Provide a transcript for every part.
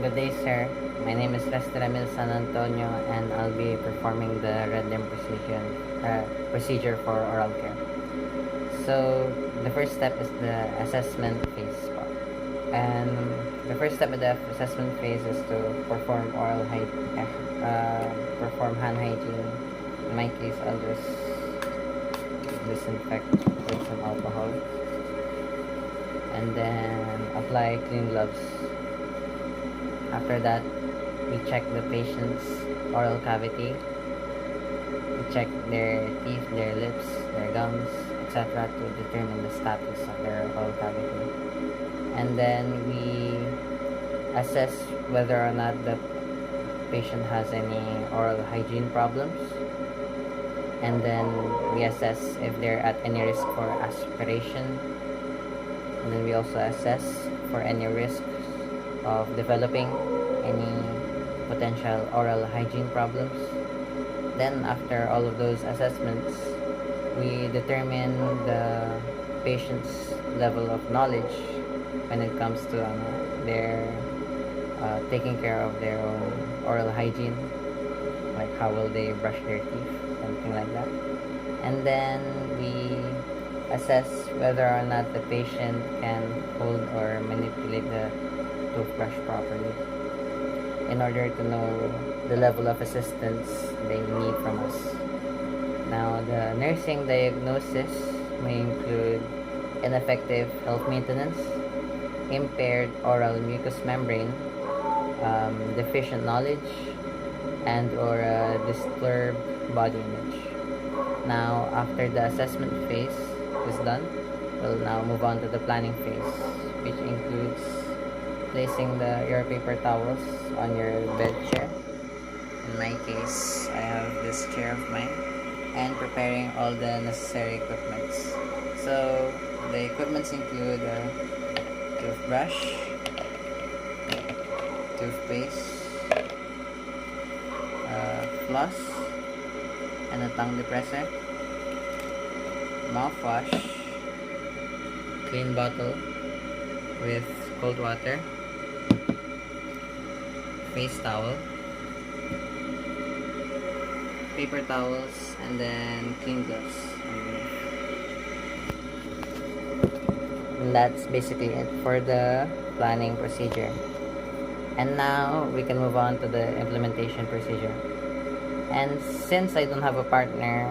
Good day, sir. My name is San Antonio, and I'll be performing the RETDEM procedure for oral care. So, the first step is the assessment phase. And the first step of the assessment phase is to perform perform hand hygiene. In my case, I'll just disinfect with some alcohol, and then apply clean gloves. After that, we check the patient's oral cavity. We check their teeth, their lips, their gums, etc. to determine the status of their oral cavity. And then we assess whether or not the patient has any oral hygiene problems. And then we assess if they're at any risk for aspiration. And then we also assess for any risk of developing any potential oral hygiene problems. Then after all of those assessments, we determine the patient's level of knowledge when it comes to their taking care of their own oral hygiene, like how will they brush their teeth, something like that. And then we assess whether or not the patient can hold or manipulate the toothbrush properly, in order to know the level of assistance they need from us. Now, the nursing diagnosis may include ineffective health maintenance, impaired oral mucous membrane, deficient knowledge, and or a disturbed body image. Now, after the assessment phase is done, we'll now move on to the planning phase, which includes placing your paper towels on your bed chair. In my case, I have this chair of mine, and preparing all the necessary equipments. So the equipments include a toothbrush, toothpaste, floss, and a tongue depressor, mouthwash, clean bottle with cold water, face towel, paper towels, and then clean gloves. And that's basically it for the planning procedure. And now we can move on to the implementation procedure. And since I don't have a partner,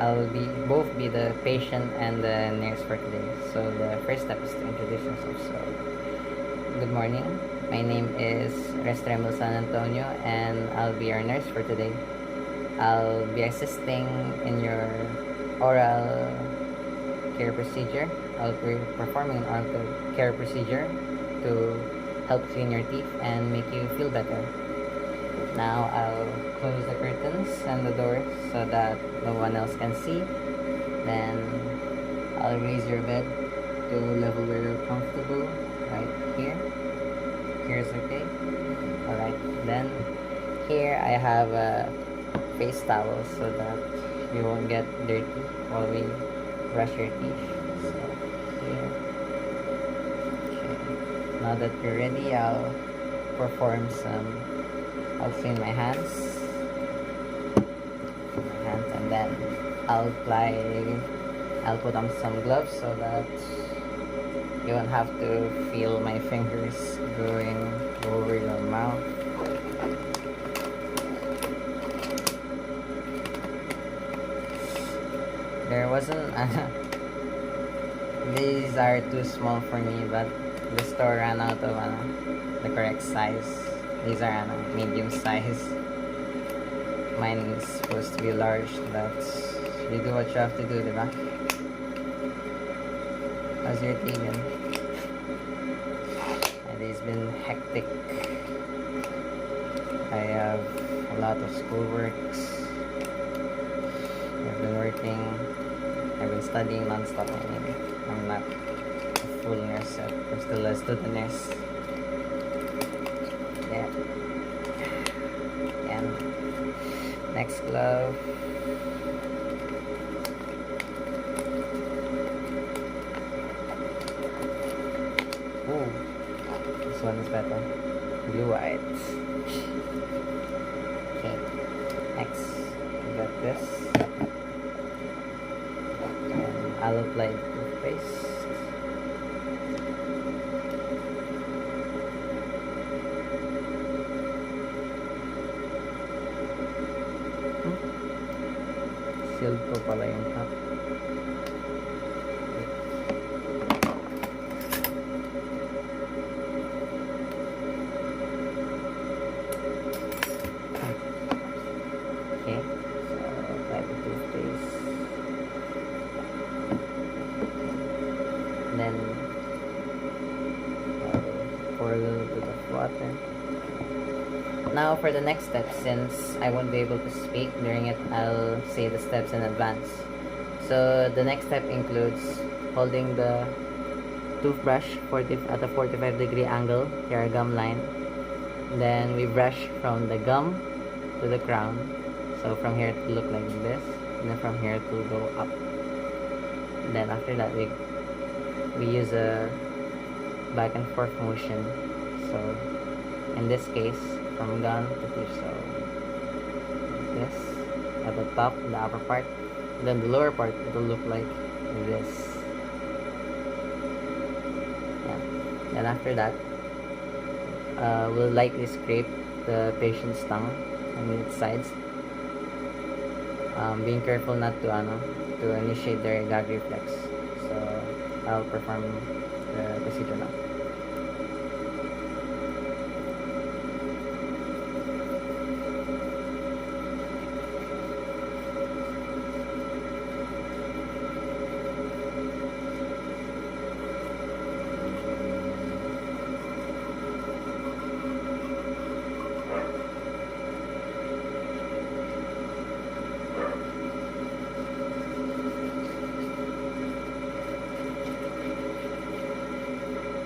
I'll both be the patient and the nurse for today. So the first step is to introduce yourself. So, good morning. My name is San Antonio, and I'll be your nurse for today. I'll be assisting in your oral care procedure. I'll be performing an oral care procedure to help clean your teeth and make you feel better. Now I'll close the curtains and the doors so that no one else can see. Then I'll raise your bed to a level where you're comfortable, right here. Here's okay. Alright, then here I have a face towel so that you won't get dirty while we brush your teeth. So here. Okay. Now that you're ready, I'll clean my hands, and then I'll put on some gloves so that you won't have to feel my fingers going over your mouth. There wasn't these are too small for me, but the store ran out of the correct size. These are medium size. Mine is supposed to be large, but you do what you have to do, diba? How's your day been? My day's been hectic. I have a lot of schoolworks. I've been working. I've been studying non-stop. I'm not a full nurse yet. I'm still a student nurse. Yeah. And next glove. Ooh, this one is better. blue white. Okay, next we got this, and I'll apply the toothpaste. Sealed po pala yung cup. Okay, so apply the toothpaste. And then pour a little bit of water. Now for the next step, since I won't be able to speak during it, I'll say the steps in advance. So the next step includes holding the toothbrush at a 45-degree angle, your gum line. Then we brush from the gum to the crown. So from here to look like this, and then from here to go up. And then after that we use a back and forth motion. So in this case, from gum to teeth, so this at the top, the upper part, and then the lower part, it will look like this. Yeah. Then after that, we'll lightly scrape the patient's tongue on its sides, being careful not to initiate their gag reflex. So I'll perform the procedure now.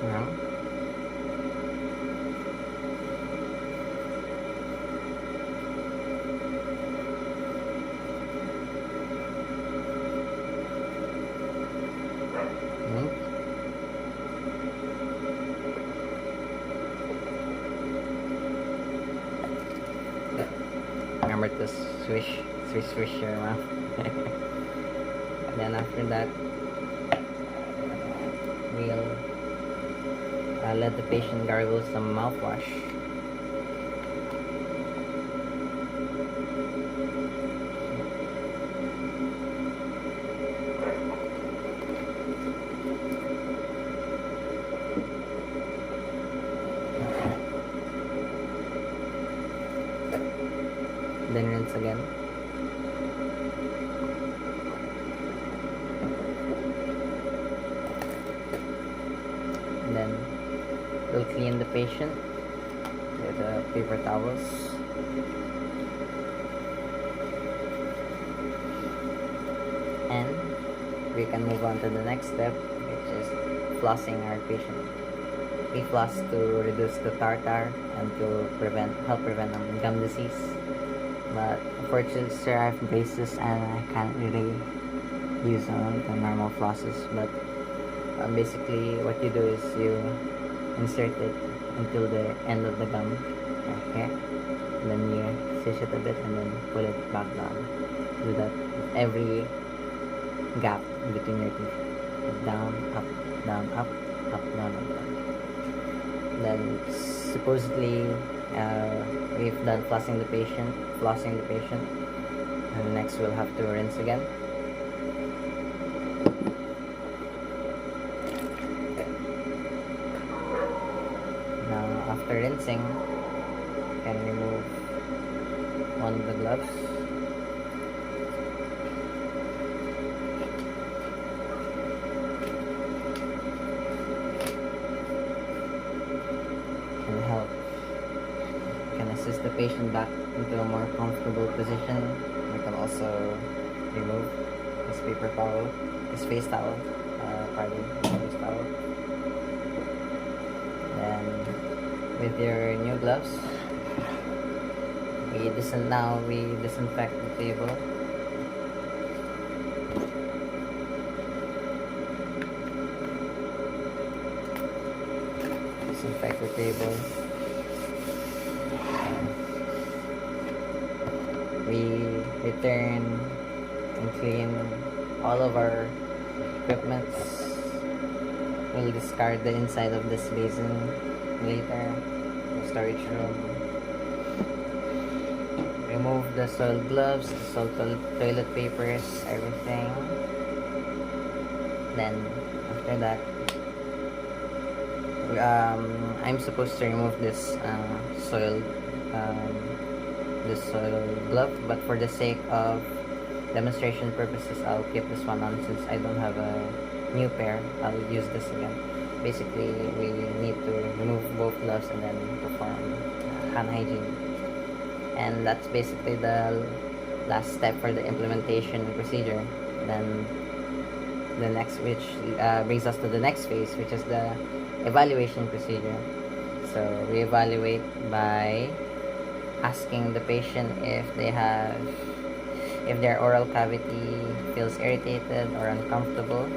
Now, remember to swish your mouth. And then after that, we'll let the patient gargle some mouthwash. Then rinse again. And then we'll clean the patient with paper towels. And we can move on to the next step, which is flossing our patient. We floss to reduce the tartar and to help prevent gum disease. But unfortunately, sir, I have braces and I can't really use the normal flosses. But basically, what you do is you insert it until the end of the gum, okay, and then you fish it a bit and then pull it back down. Do that with every gap in between your teeth. Down, up, down, up, down, up, down. Then supposedly we've done flossing the patient, and next we'll have to rinse again. Now after rinsing, you can remove one of the gloves. Assist the patient back into a more comfortable position. We can also remove his face towel. Then with your new gloves, we disinfect the table. Disinfect the table. return and clean all of our equipments. We'll discard the inside of this basin later, the storage room. Remove the soiled gloves, the soiled toilet papers, everything. Then after that, I'm supposed to remove this soiled glove, but for the sake of demonstration purposes, I'll keep this one on since I don't have a new pair. I'll use this again. Basically, we need to remove both gloves and then perform hand hygiene. And that's basically the last step for the implementation procedure. Then the next, which brings us to the next phase, which is the evaluation procedure. So we evaluate by asking the patient if their oral cavity feels irritated or uncomfortable.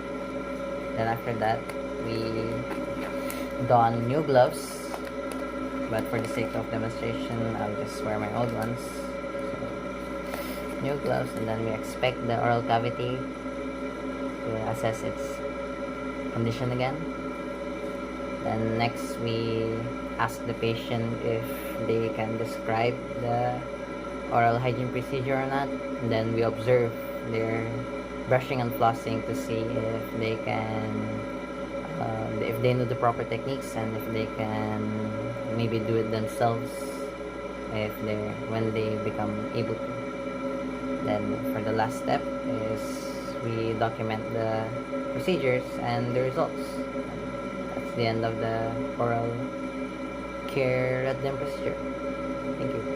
Then after that, we don new gloves, but for the sake of demonstration, I'll just wear my old ones. So, new gloves, and then we expect the oral cavity to assess its condition again. Then next, we ask the patient if they can describe the oral hygiene procedure or not. And then we observe their brushing and flossing to see if they can, if they know the proper techniques and if they can maybe do it themselves when they become able to. Then for the last step is we document the procedures and the results. That's the end of the oral care RETDEM procedure. Thank you.